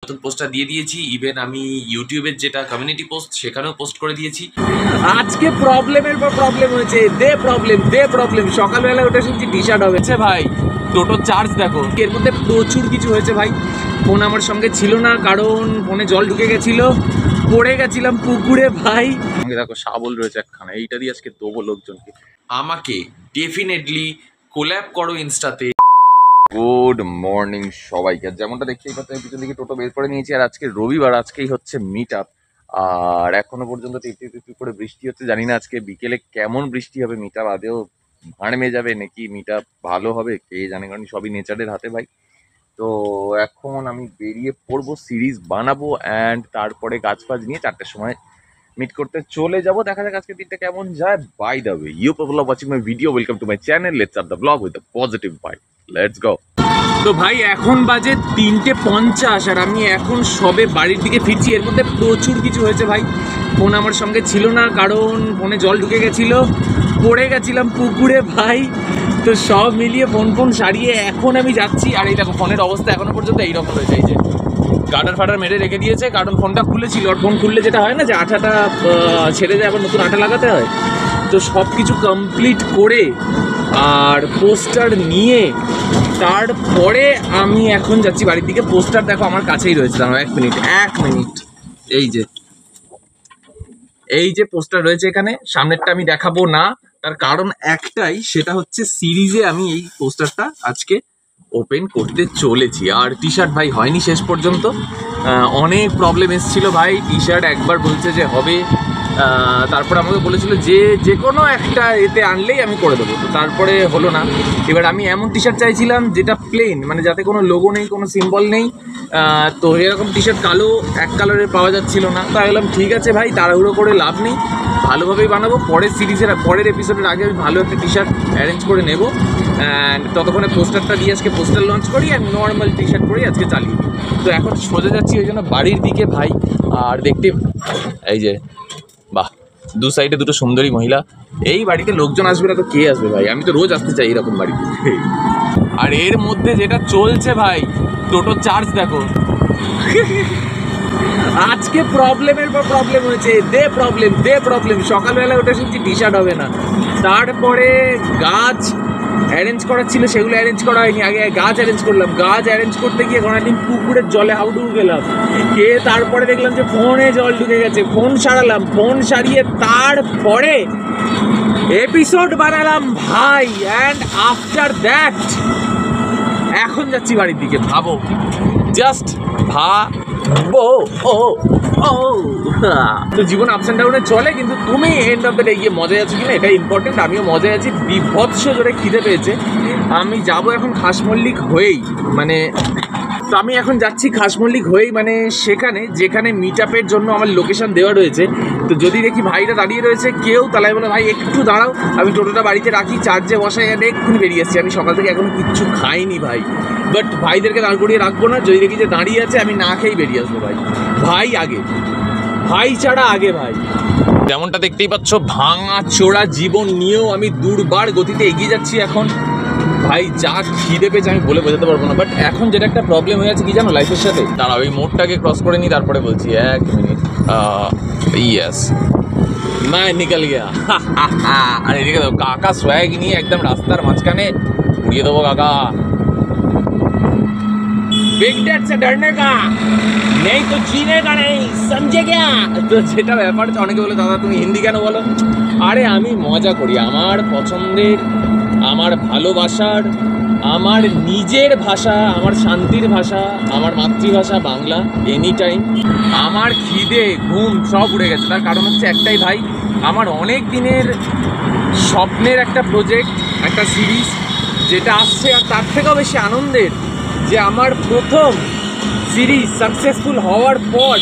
নতুন পোস্টটা দিয়ে দিয়েছি, ইভেন আমি ইউটিউবের যেটা কমিউনিটি পোস্ট সেখানেও পোস্ট করে দিয়েছি। আজকে প্রবলেমের পর প্রবলেম হয়েছে, দে প্রবলেম। সকালবেলা ওটা শুনছি টি শার্ট হবে ভাই। টোটো চার্জ দেখো, এর মধ্যে প্রচুর কিছু হয়েছে ভাই। ফোন আমার সঙ্গে ছিল না কারণ ফোনে জল ঢুকে গেছিল, পড়ে গেছিলাম পুকুরে ভাই। সঙ্গে দেখো শাবল রয়েছে একখানা, এইটা দিয়ে আজকে দেবো লোকজনকে। আমাকে ডেফিনেটলি কোল্যাব করো ইনস্টাতে। গুড মর্নিং সবাইকে। যেমনটা দেখতেই পাচ্ছেন পিছন দিকে টোটো বের করে নিয়েছি, আর আজকে রবিবার, আজকেই হচ্ছে মিট আপ। আর এখনো পর্যন্ত টিপটি টিপটি করে বৃষ্টি হচ্ছে, জানি না আজকে বিকেলে কেমন বৃষ্টি হবে, মিট আপ আদেও ভাড়মে যাবে নাকি মিট আপ ভালো হবে কে জানে, কারণ সবই নেচারের হাতে ভাই। তো এখন আমি বেরিয়ে পড়বো, সিরিজ বানাবো অ্যান্ড তারপরে গাছ ফাছ নিয়ে 4টের সময় মিট করতে চলে যাবো। দেখা যাক আজকে দিনটা কেমন যায়। By the way, you people are watching my video, welcome to my channel. Let's start the blog with the positive vibe. Let's go. তো ভাই এখন বাজে 3:50 আর আমি এখন সবে বাড়ির দিকে ফিরছি। এর মধ্যে প্রচুর কিছু হয়েছে ভাই। ফোন আমার সঙ্গে ছিল না কারণ ফোনে জল ঢুকে গেছিল, পড়ে গেছিলাম পুকুরে ভাই। তো সব মিলিয়ে ফোন সারিয়ে এখন আমি যাচ্ছি। আর এই দেখো ফোনের অবস্থা এখনো পর্যন্ত এইরকম রয়েছে, এই যে গার্ডার ফাটার মেরে রেখে দিয়েছে, কারণ ফোনটা খুলেছিল। আর ফোন খুললে যেটা হয় না যে আঠাটা ছেড়ে যায়, আবার নতুন আঠা লাগাতে হয়। তো সব কিছু কমপ্লিট করে আর পোস্টার নিয়ে তারপরে আমি এখন যাচ্ছি বাড়ির দিকে। পোস্টার দেখো আমার কাছেই রয়েছে, দাঁড়াও এক মিনিট। এই যে পোস্টার রয়েছে এখানে, সামনেরটা আমি দেখাবো না, তার কারণ একটাই, সেটা হচ্ছে সিরিজে আমি এই পোস্টারটা আজকে ওপেন করতে চলেছি। আর টি শার্ট ভাই হয়নি শেষ পর্যন্ত, অনেক প্রবলেম এসেছিল ভাই। টি শার্ট একবার বলছে যে হবে, তারপর আমাকে বলেছিল যে কোনো একটা এতে আনলেই আমি করে দেবো, তো তারপরে হলো না। এবার আমি এমন টি শার্ট চাইছিলাম যেটা প্লেন, মানে যাতে কোনো লোগো নেই, কোনো সিম্বল নেই। তো এরকম টি শার্ট কালো এক কালারের পাওয়া যাচ্ছিল না। তাই বললাম ঠিক আছে ভাই, তাড়াহুড়ো করে লাভ নেই, ভালোভাবেই বানাবো। পরের এপিসোডের আগে আমি ভালো একটা টি শার্ট অ্যারেঞ্জ করে নেবো। অ্যান্ড ততক্ষণে পোস্টারটা দিয়ে আজকে পোস্টার লঞ্চ করি, আর নর্মাল টি শার্ট পরেই আজকে চালিয়ে। তো এখন সোজা যাচ্ছি ওই জন্য বাড়ির দিকে ভাই। আর দেখতে এই যে বাহ, দু সাইডে দুটো সুন্দরী মহিলা। এই বাড়িতে লোকজন আসবে না তো কে আসবে ভাই, আমি তো রোজ আসতে চাই এরকম বাড়িতে। আর এর মধ্যে যেটা চলছে ভাই, টোটো চার্জ দেখো। আজকে প্রবলেমের পর প্রবলেম হয়েছে, দে প্রবলেম। সকালবেলা ওটা শুনছি টি শার্ট হবে না, তারপরে গাছ অ্যারেঞ্জ করার ছিল, সেগুলো অ্যারেঞ্জ করা হয়নি। আগে গাছ অ্যারেঞ্জ করলাম, গাছ অ্যারেঞ্জ করতে গিয়ে ঘনাদিন পুকুরের জলে হাউডুবু গেলাম। তারপরে দেখলাম যে ফোনে জল ঢুকে গেছে, ফোন সারালাম, ফোন সারিয়ে তারপরে এপিসোড বানালাম ভাই। অ্যান্ড আফটার দ্যাট এখন যাচ্ছি বাড়ির দিকে। ভাবো, জাস্ট ভাবো। তো জীবন আপস অ্যান্ড ডাউনে চলে, কিন্তু তুমি এন্ড অফ দ্য ডে গিয়ে মজায় আছো কিনা এটাই ইম্পর্টেন্ট। আমিও মজায় আছি, বিভৎস জোরে খিদে পেয়েছে। আমি যাব এখন খাসমল্লিক হয়েই, মানে তো আমি এখন যাচ্ছি খাসমল্লিক হয়েই, মানে সেখানে যেখানে মিট আপের জন্য আমার লোকেশন দেওয়া রয়েছে। তো যদি দেখি ভাইরা দাঁড়িয়ে রয়েছে কেউ, তাহলে বলে ভাই একটু দাঁড়াও, আমি টোটোটা বাড়িতে রাখি, চার্জে বসাই, আর এক্ষুনি বেরিয়ে এসেছি। আমি সকাল থেকে এখনো কিচ্ছু খাইনি ভাই, বাট ভাইদেরকে দাঁড় করিয়ে রাখবো না। যদি দেখি যে দাঁড়িয়ে আছে আমি না খেয়েই বেরিয়ে আসবো ভাই। ভাই আগে, ভাই ছাড়া আগে ভাই। যেমনটা দেখতেই পাচ্ছ, ভাঙা চোরা জীবন নিয়েও আমি দুর্বার গতিতে এগিয়ে যাচ্ছি এখন ভাই। যা খিদে পেয়েছে আমি বলে বোঝাতে পারবো না। বাট এখন যেটা একটা প্রবলেম হয়ে আছে কি জানো লাইফের সাথে, দাঁড়াও ওই মোড়টাকে ক্রস করে নিই তারপরে বলছি, এক মিনিট। ইয়েস, না নিকাল গিয়া। আর এদিকে দেখো কাকা সোয়াগ নিয়ে একদম রাস্তার মাঝখানে উড়িয়ে দেবো কাকা। बिग डैड से डरने का नहीं तो जीने का नहीं, समझे क्या? তো যেটা ব্যাপার, অনেকে বলে দাদা তুমি হিন্দি কেন বলো? আরে আমি মজা করি, আমার পছন্দের, আমার ভালোবাসার, আমার নিজের ভাষা, আমার শান্তির ভাষা, আমার মাতৃভাষা বাংলা। এনি টাইম আমার খিদে ঘুম সব উড়ে গেছে। তার কারণ হচ্ছে একটাই ভাই, আমার অনেক দিনের স্বপ্নের একটা প্রজেক্ট, একটা সিরিজ যেটা আসছে। আর তার থেকেও বেশি আনন্দের যে আমার প্রথম সিরিজ সাকসেসফুল হওয়ার পর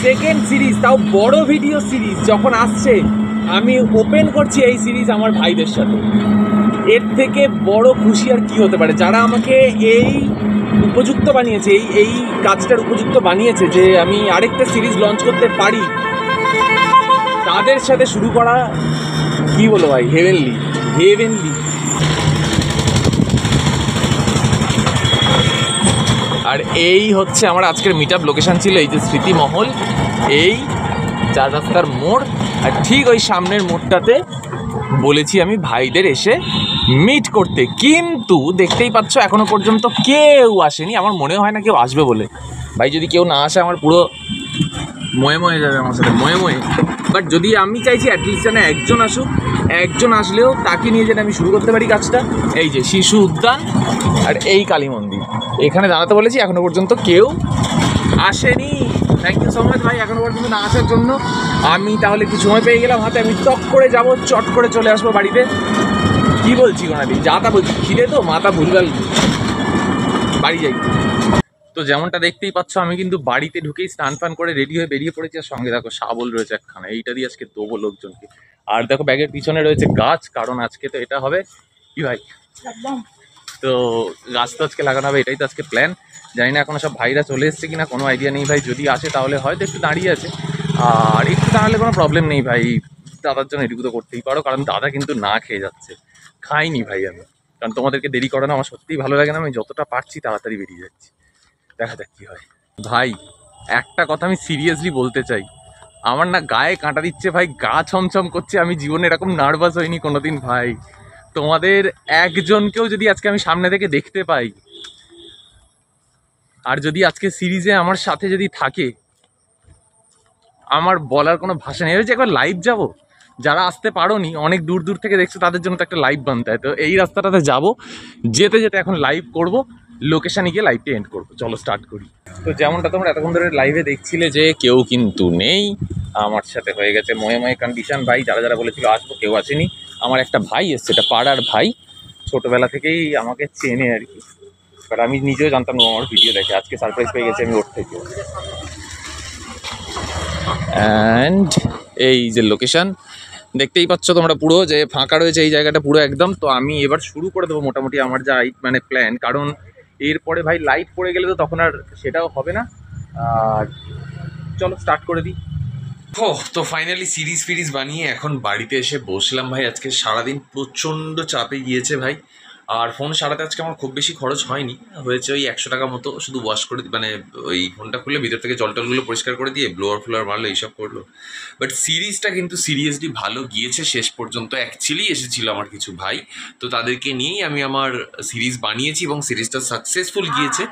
সেকেন্ড সিরিজ, তাও বড় ভিডিও সিরিজ যখন আসছে, আমি ওপেন করছি এই সিরিজ আমার ভাইদের সাথে। এর থেকে বড় খুশি আর কি হতে পারে? যারা আমাকে এই উপযুক্ত বানিয়েছে, এই কাজটার উপযুক্ত বানিয়েছে যে আমি আরেকটা সিরিজ লঞ্চ করতে পারি, তাদের সাথে শুরু করা, কি বলো ভাই, হেভেনলি। আর এই হচ্ছে আমার আজকের মিট আপ লোকেশন ছিল, এই যে স্মৃতিমহল, এই 4 রাস্তার মোড়। আর ঠিক ওই সামনের মোড়টাতে বলেছি আমি ভাইদের এসে মিট করতে, কিন্তু দেখতেই পাচ্ছ এখনো পর্যন্ত কেউ আসেনি। আমার মনে হয় না কেউ আসবে বলে। ভাই যদি কেউ না আসে আমার পুরো ময়ে যাবে আমার সাথে, ময়ে। বাট যদি আমি চাইছি অ্যাটলিস্ট যেন একজন আসুক, একজন আসলেও তাকে নিয়ে যেন আমি শুরু করতে পারি কাজটা। এই যে শিশু উদ্যান আর এই কালী মন্দির, এখানে দাঁড়াতে বলেছি, এখনো পর্যন্ত কেউ আসেনি। থ্যাংক ইউ সো মাচ ভাই এখনো পর্যন্ত না আসার জন্য। আমি তাহলে একটু সময় পেয়ে গেলাম হাতে, আমি টক করে যাব, চট করে চলে আসবো বাড়িতে। কি বলছি কোনাদি, যা তা বলছি, খিদে তো মাথা ভুলভাল, বাড়ি যাই। তো যেমনটা দেখতেই পাচ্ছ আমি কিন্তু বাড়িতে ঢুকেই স্নান ফান করে রেডি হয়ে বেরিয়ে পড়েছি। আর সঙ্গে দেখো শাবল রয়েছে একখানা, এইটা দিয়ে আজকে দেবো লোকজনকে। আর দেখো ব্যাগের পিছনে রয়েছে গাছ, কারণ আজকে তো এটা হবে কি ভাই, তো গাছ তো আজকে লাগানো হবে, এটাই তো আজকে প্ল্যান। জানি না এখনো সব ভাইরা চলে এসছে কিনা, কোনো আইডিয়া নেই ভাই। যদি আসে তাহলে হয়তো একটু দাঁড়িয়ে আছে, আর একটু দাঁড়ালে কোনো প্রবলেম নেই ভাই। দাদার জন্য এটুকু তো করতেই পারো, কারণ দাদা কিন্তু না খেয়ে যাচ্ছে। খাইনি ভাই আমি, কারণ তোমাদেরকে দেরি করানো আমার সত্যিই ভালো লাগে না। আমি যতটা পারছি তাড়াতাড়ি বেরিয়ে যাচ্ছি, দেখা যাক কি হয়। ভাই একটা কথা আমি সিরিয়াসলি বলতে চাই, আমার না গায়ে কাঁটা দিচ্ছে ভাই, গা ছমছম করছে। আমি জীবনে এরকম নার্ভাস হইনি কোনোদিন ভাই। তোমাদের একজনকেও যদি আজকে আমি সামনে থেকে দেখতে পাই, আর যদি আজকে সিরিজে আমার সাথে যদি থাকে, আমার বলার কোনো ভাষা নেই। যে একবার লাইভ যাব, যারা আসতে পারোনি অনেক দূর দূর থেকে দেখছো তাদের জন্য তো একটা লাইভ বানতে হয়। তো এই রাস্তাটাতে যাব, যেতে যেতে এখন লাইভ করব, লোকেশানে গিয়ে লাইভটা এন্ড করবো। চলো স্টার্ট করি। তো যেমনটা তোমরা এতক্ষণ ধরে লাইভে দেখছিলে যে কেউ কিন্তু নেই, আমার সাথে হয়ে গেছে ময়ে কন্ডিশন। ভাই যারা যারা বলেছিল আসবো কেউ আসেনি। আমার একটা ভাই এসছে, এটা পাড়ার ভাই, ছোটোবেলা থেকেই আমাকে চেনে আর কি, বাট আমি নিজেও জানতাম না আমার ভিডিও দেখে। আজকে সারপ্রাইজ পেয়ে গেছি আমি ওর থেকে। অ্যান্ড এই যে লোকেশান দেখতেই পাচ্ছ তোমরা, পুরো যে ফাঁকা রয়েছে এই জায়গাটা পুরো একদম। তো আমি এবার শুরু করে দেবো মোটামুটি আমার যা মানে প্ল্যান, কারণ এরপরে ভাই লাইট পড়ে গেলে তো তখন আর সেটাও হবে না। আর চলো স্টার্ট করে দিই। তো ফাইনালি সিরিজ বানিয়ে এখন বাড়িতে এসে বসলাম ভাই। আজকে সারাদিন প্রচণ্ড চাপে গিয়েছে ভাই। আর ফোন সারাতে আজকে আমার খুব বেশি খরচ হয়নি, হয়েছে ওই 100 টাকা মতো। শুধু ওয়াশ করে মানে ওই ফোনটা খুলে ভিতর থেকে জল টলগুলো পরিষ্কার করে দিয়ে ব্লোয়ার ফ্লোয়ার মারলো, এইসব করলো। বাট সিরিজটা কিন্তু সিরিয়াসলি ভালো গিয়েছে শেষ পর্যন্ত। অ্যাকচুয়ালি এসেছিল আমার কিছু ভাই, তো তাদেরকে নিয়েই আমি আমার সিরিজ বানিয়েছি এবং সিরিজটা সাকসেসফুল গিয়েছে।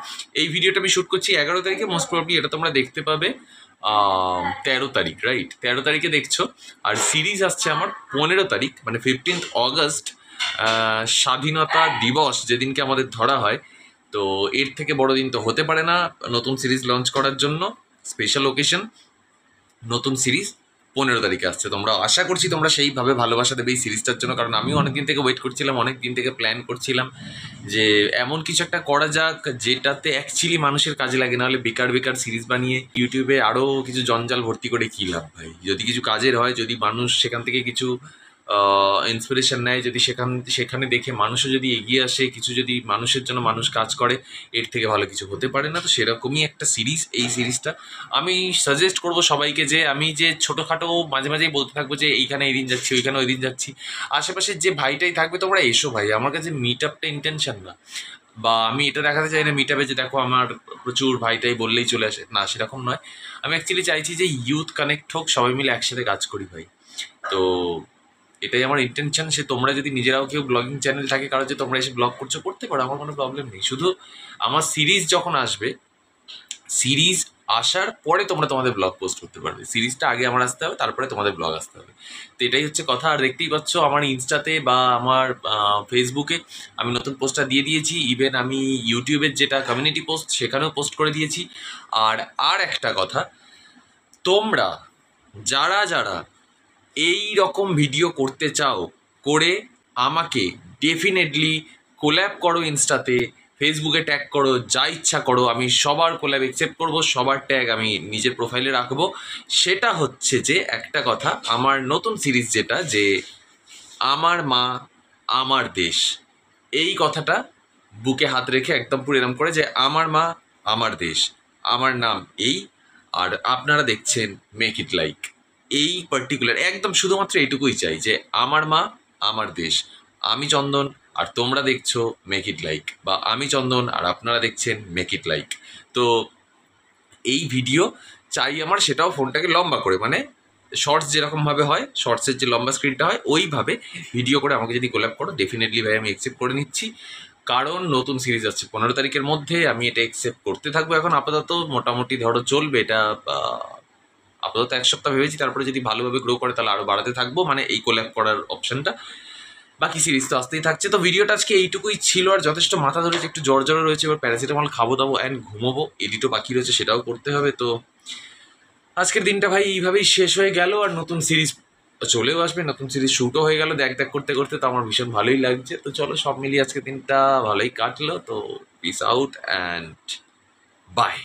এই ভিডিওটা আমি শ্যুট করছি 11 তারিখে, মোস্ট প্রবলি এটা তোমরা দেখতে পাবে 13 তারিখ, রাইট? 13 তারিখে দেখছো। আর সিরিজ আসছে আমার 15 তারিখ, মানে 15th অগস্ট, স্বাধীনতা দিবস যেদিনকে আমাদের ধরা হয়। তো এর থেকে বড় দিন তো হতে পারে না নতুন সিরিজ লঞ্চ করার জন্য। স্পেশাল ওকেশন, নতুন সিরিজ 15 তারিখে আসছে। তোমরা আশা করছি তোমরা সেইভাবে ভালোবাসা দেবে এই সিরিজটার জন্য, কারণ আমিও অনেকদিন থেকে ওয়েট করছিলাম, অনেক দিন থেকে প্ল্যান করছিলাম যে এমন কিছু একটা করা যাক যেটাতে অ্যাকচুয়ালি মানুষের কাজে লাগে। নাহলে বেকার সিরিজ বানিয়ে ইউটিউবে আরও কিছু জঞ্জাল ভর্তি করে কী লাভ ভাই? যদি কিছু কাজের হয়, যদি মানুষ সেখান থেকে কিছু ইন্সপিরেশন নেয়, যদি সেখানে দেখে মানুষও যদি এগিয়ে আসে, কিছু যদি মানুষের জন্য মানুষ কাজ করে, এর থেকে ভালো কিছু হতে পারে না। তো সেরকমই একটা সিরিজ এই সিরিজটা। আমি সাজেস্ট করবো সবাইকে যে আমি যে ছোটোখাটো মাঝে মাঝেই বলতে থাকবো যে এইখানে এই দিন যাচ্ছি, ওইখানে ওই দিন যাচ্ছি, আশেপাশে যে ভাইটাই থাকবে তোমরা এসো ভাই। আমার কাছে মিট আপটা ইন্টেনশন না, বা আমি এটা দেখাতে চাই না মিট আপে যে দেখো আমার প্রচুর ভাইটাই বললেই চলে আসে, না সেরকম নয়। আমি অ্যাকচুয়ালি চাইছি যে ইউথ কানেক্ট হোক, সবাই মিলে একসাথে কাজ করি ভাই। তো এটাই আমার ইন্টেনশন। সে তোমরা যদি নিজেরাও কেউ ব্লগিং চ্যানেল থাকে কারো, যে তোমরা এসে ব্লগ করছো, করতে পারো, আমার কোনো প্রবলেম নেই। শুধু আমার সিরিজ যখন আসবে, সিরিজ আসার পরে তোমরা তোমাদের ব্লগ পোস্ট করতে পারবে। সিরিজটা আগে আমার আসতে হবে, তারপরে তোমাদের ব্লগ আসতে হবে। তো এটাই হচ্ছে কথা। আর দেখতেই পাচ্ছ আমার ইনস্টাতে বা আমার ফেসবুকে আমি নতুন পোস্টটা দিয়ে দিয়েছি। ইভেন আমি ইউটিউবের যেটা কমিউনিটি পোস্ট সেখানেও পোস্ট করে দিয়েছি। আর একটা কথা, তোমরা যারা যারা এই রকম ভিডিও করতে চাও, করে আমাকে ডেফিনেটলি কোল্যাব করো, ইনস্টাতে ফেসবুকে ট্যাগ করো, যা ইচ্ছা করো। আমি সবার কোল্যাব অ্যাকসেপ্ট করবো, সবার ট্যাগ আমি নিজের প্রোফাইলে রাখবো। সেটা হচ্ছে যে একটা কথা, আমার নতুন সিরিজ যেটা, যে আমার মা আমার দেশ, এই কথাটা বুকে হাত রেখে একদম পুরো এরম করে যে আমার মা আমার দেশ, আমার নাম এই, আর আপনারা দেখছেন মেক ইট লাইক। এই পার্টিকুলার একদম শুধুমাত্র এইটুকুই চাই যে আমার মা আমার দেশ, আমি চন্দন, আর তোমরা দেখছো মেক ইট লাইক, বা আমি চন্দন আর আপনারা দেখছেন মেক ইট লাইক। তো এই ভিডিও চাই আমার সেটাও ফোনটাকে লম্বা করে, মানে শর্টস যেরকমভাবে হয়, শর্টসের যে লম্বা স্ক্রিনটা হয় ওইভাবে ভিডিও করে আমাকে যদি কোল্যাব করো ডেফিনেটলি ভাই আমি অ্যাকসেপ্ট করে নিচ্ছি। কারণ নতুন সিরিজ আসছে 15 তারিখের মধ্যে, আমি এটা অ্যাকসেপ্ট করতে থাকবো। এখন আপাতত মোটামুটি ধরো চলবে এটা, আপাতত 1 সপ্তাহ ভেবেছি, তারপরে যদি ভালোভাবে গ্রো করে তাহলে আরও বাড়াতে থাকবো, মানে এই কোল্যাব করার অপশনটা। বাকি সিরিজ তো আসতেই থাকছে। তো ভিডিওটা আজকে এইটুকুই ছিল, আর যথেষ্ট মাথা ধরেছে, একটু জ্বর রয়েছে, এবার প্যারাসিটামল খাবো দাবো অ্যান্ড ঘুমোবো, এডিটও বাকি রয়েছে সেটাও করতে হবে। তো আজকের দিনটা ভাই এইভাবেই শেষ হয়ে গেল, আর নতুন সিরিজ চলেও আসবে, নতুন সিরিজ শ্যুটও হয়ে গেল দেখ করতে করতে, তো আমার ভীষণ ভালোই লাগছে। তো চলো সব মিলিয়ে আজকের দিনটা ভালোই কাটলো। তো পিস আউট অ্যান্ড বাই।